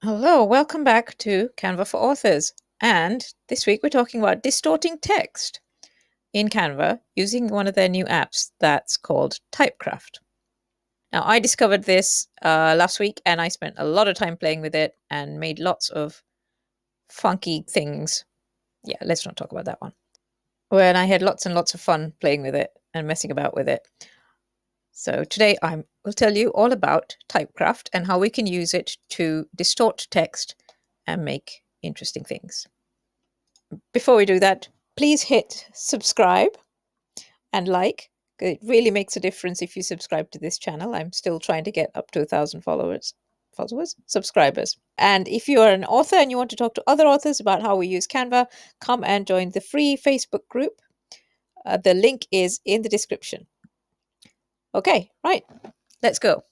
Hello, welcome back to Canva for Authors. And this week we're talking about distorting text in Canva using one of their new apps that's called Typecraft. Now, I discovered this last week and I spent a lot of time playing with it and made lots of funky things. Yeah, let's not talk about that one. When I had lots and lots of fun playing with it and messing about with it. So today I will tell you all about Typecraft and how we can use it to distort text and make interesting things. Before we do that, please hit subscribe and like. It really makes a difference if you subscribe to this channel. I'm still trying to get up to 1,000 subscribers. And if you are an author and you want to talk to other authors about how we use Canva, come and join the free Facebook group. The link is in the description. Okay, right, let's go.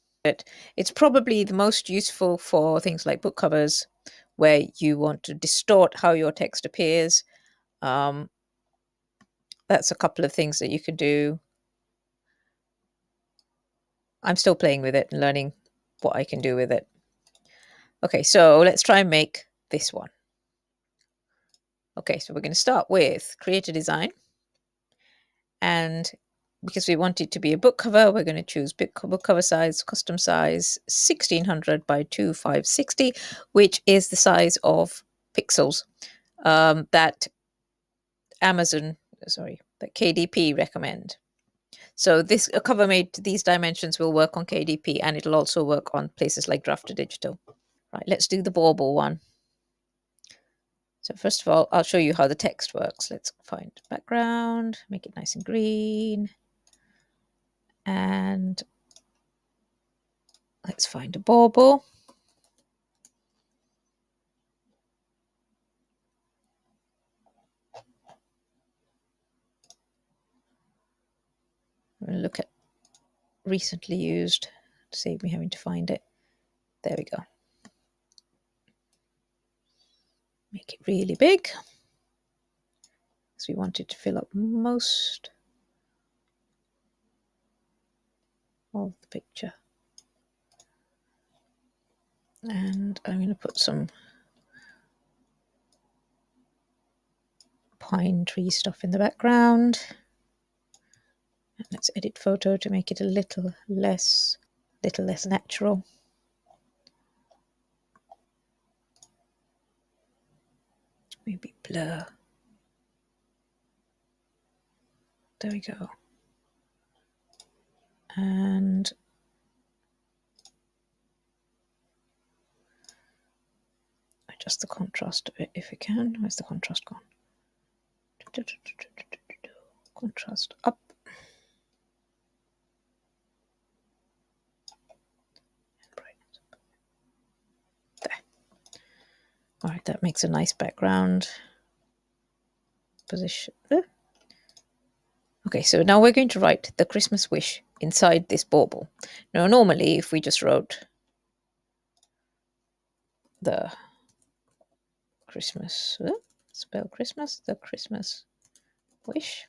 It's probably the most useful for things like book covers, where you want to distort how your text appears. That's a couple of things that you can do. I'm still playing with it and learning what I can do with it. Okay, so let's try and make this one. Okay, so we're going to start with create a design. And because we want it to be a book cover, we're going to choose book cover size, custom size 1600 by 2560, which is the size of pixels that KDP recommend. So this a cover made to these dimensions will work on KDP, and it'll also work on places like Draft2Digital. Right, let's do the bauble one. So first of all, I'll show you how the text works. Let's find background, make it nice and green. And let's find a bauble. I'm going to look at recently used to save me having to find it. There we go. Make it really big, because we want it to fill up most of the picture. And I'm going to put some pine tree stuff in the background. And let's edit photo to make it a little less natural. Maybe blur. There we go. And adjust the contrast a bit if we can. Where's the contrast gone? Contrast up. There. All right, that makes a nice background position. Okay, so now we're going to write the Christmas wish inside this bauble. Now, normally, if we just wrote the Christmas, spell Christmas, the Christmas wish.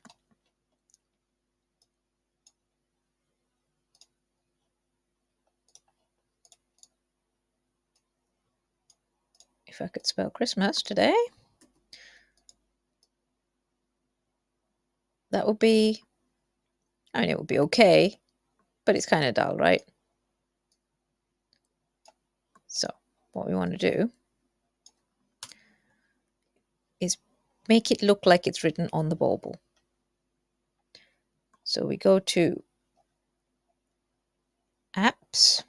If I could spell Christmas today, that would be, I mean, it would be okay, but it's kind of dull, right? So what we want to do is make it look like it's written on the bauble. So we go to apps.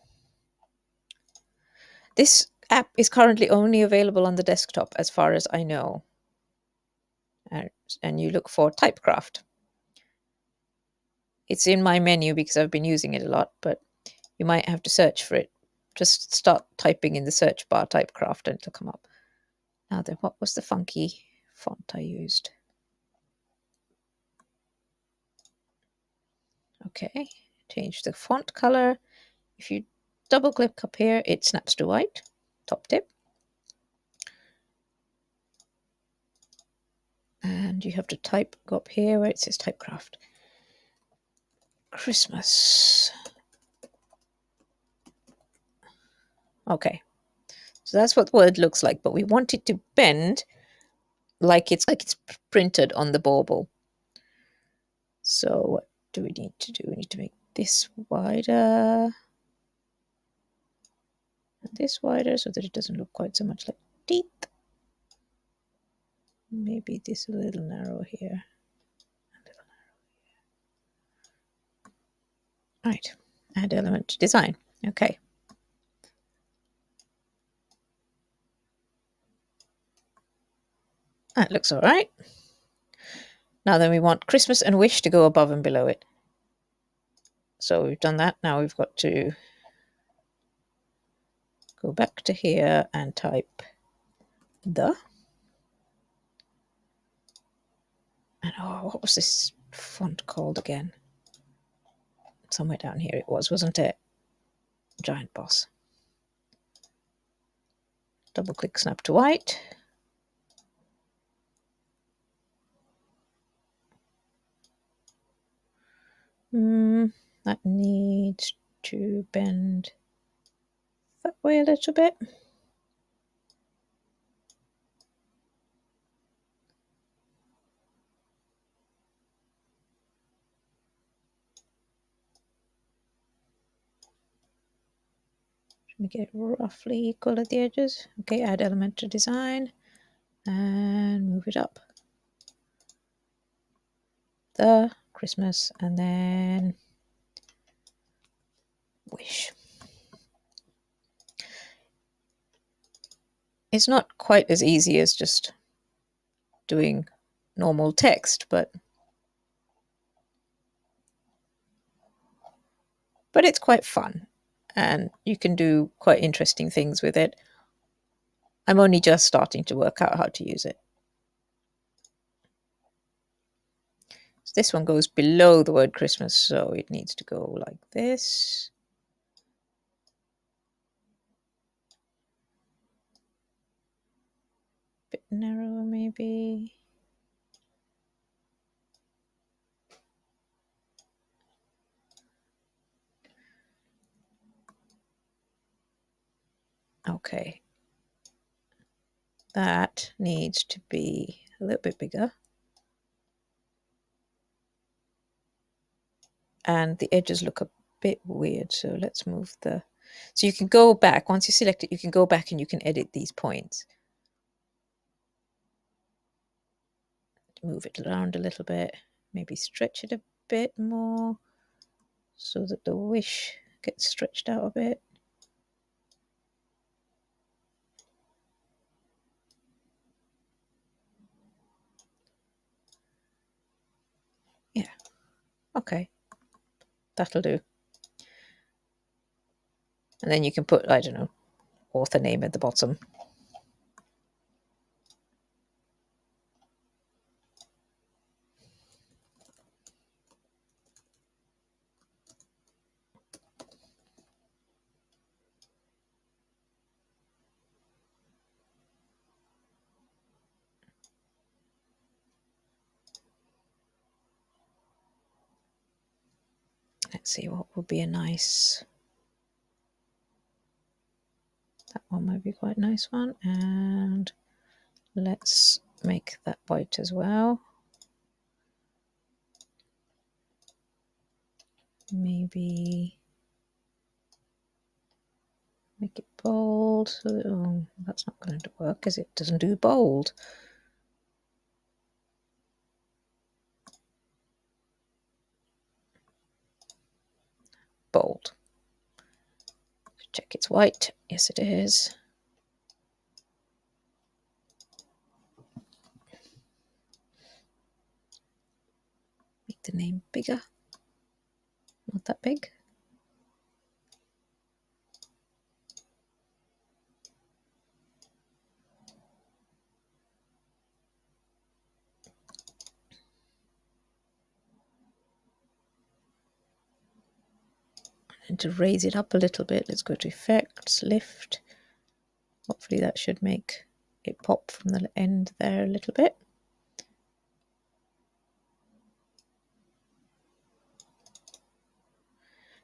This app is currently only available on the desktop as far as I know. And you look for Typecraft. It's in my menu because I've been using it a lot, but you might have to search for it. Just start typing in the search bar Typecraft and it'll come up. Now then, what was the funky font I used? Okay, change the font color. If you double click up here, it snaps to white. Top tip. And you have to type, go up here where it says Typecraft. Christmas. Okay, so So that's what the word looks like, but we want it to bend like it's printed on the bauble. So what do we need to do? We need to make this wider and this wider so that it doesn't look quite so much like teeth. Maybe this a little narrow here. Right, add element to design. Okay. That looks all right. Now then we want Christmas and wish to go above and below it. So we've done that. Now we've got to go back to here and type the. And oh, what was this font called again? Somewhere down here it was, wasn't it? Giant Boss. Double click, snap to white. That needs to bend that way a little bit. Make it roughly equal at the edges. Okay, add element to design and move it up. The Christmas and then wish. It's not quite as easy as just doing normal text, but it's quite fun and you can do quite interesting things with it. I'm only just starting to work out how to use it. So this one goes below the word Christmas, so it needs to go like this. Bit narrower maybe. Okay. That needs to be a little bit bigger. And the edges look a bit weird, so let's move the... So you can go back, once you select it, you can go back and you can edit these points. Move it around a little bit, maybe stretch it a bit more so that the wish gets stretched out a bit. Yeah, okay, that'll do. And then you can put, I don't know, author name at the bottom. Let's see what would be a nice... That one might be quite a nice one. And let's make that white as well. Maybe make it bold. So that, oh, that's not going to work because it doesn't do bold. Bold. Check it's white. Yes, it is. Make the name bigger. Not that big. And to raise it up a little bit, let's go to Effects, Lift. Hopefully that should make it pop from the end there a little bit.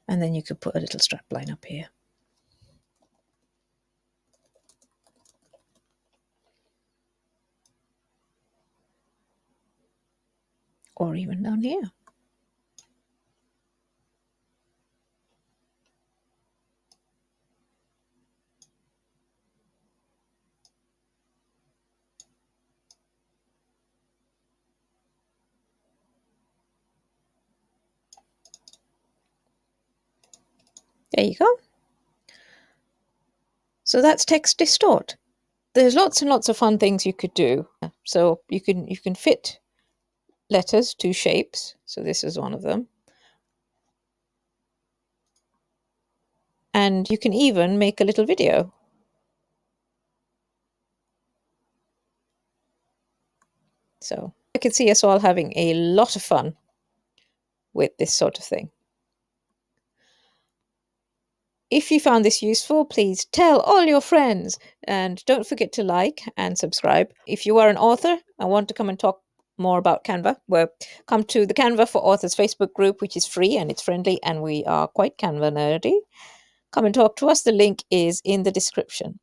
And then you could put a little strap line up here. or even down here. There you go. So that's text distort. There's lots and lots of fun things you could do. So you can fit letters to shapes. So this is one of them. And you can even make a little video. So I can see us all having a lot of fun with this sort of thing. If you found this useful, please tell all your friends and don't forget to like and subscribe. If you are an author and want to come and talk more about Canva, well, come to the Canva for Authors Facebook group, which is free and it's friendly, and we are quite Canva nerdy. Come and talk to us. The link is in the description.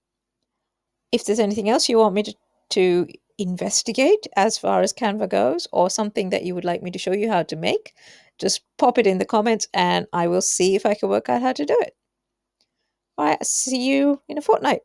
If there's anything else you want me to investigate as far as Canva goes, or something that you would like me to show you how to make, just pop it in the comments and I will see if I can work out how to do it. All right, see you in a fortnight.